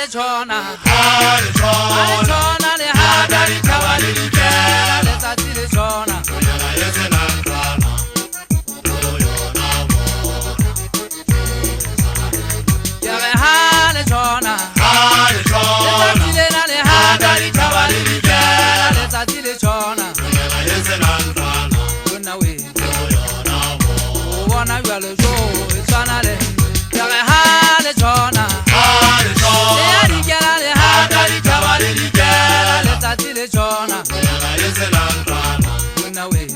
hale chona hale chona le hadari tawali kera le satile chona oyana yesena kana oyona yare hale chona le satile na le hadari tawali kera le satile chona oyana yesena kana kuna we oyona wana yalo jo isana le yare hale chona Chona, kuna we,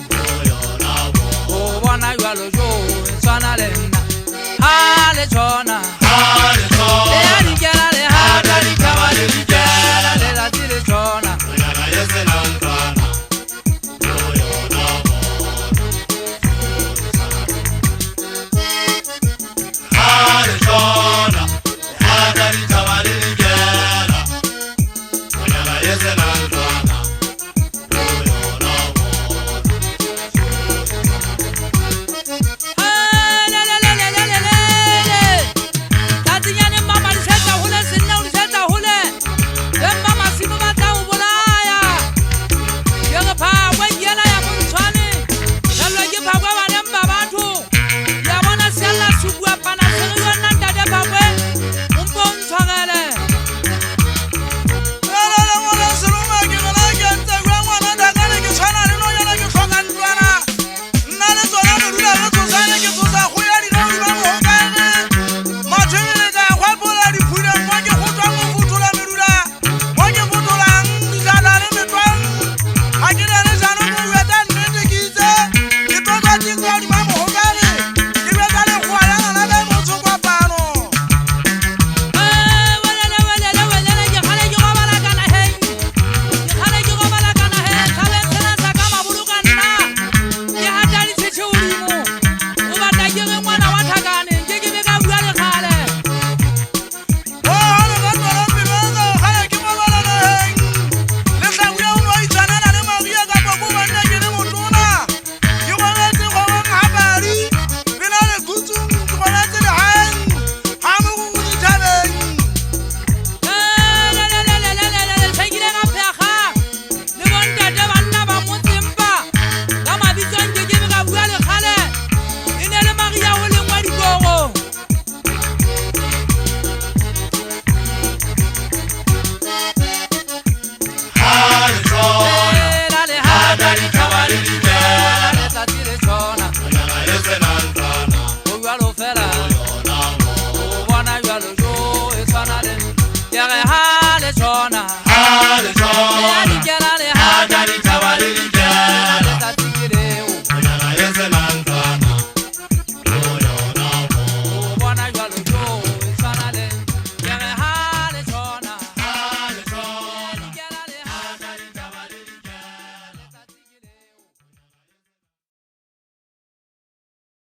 oh wana yualo jo, chona le na, hale chona, le aligera le hadari kawale ligera le latile chona, hale chona, hadari kawale ligera, yesena. Chona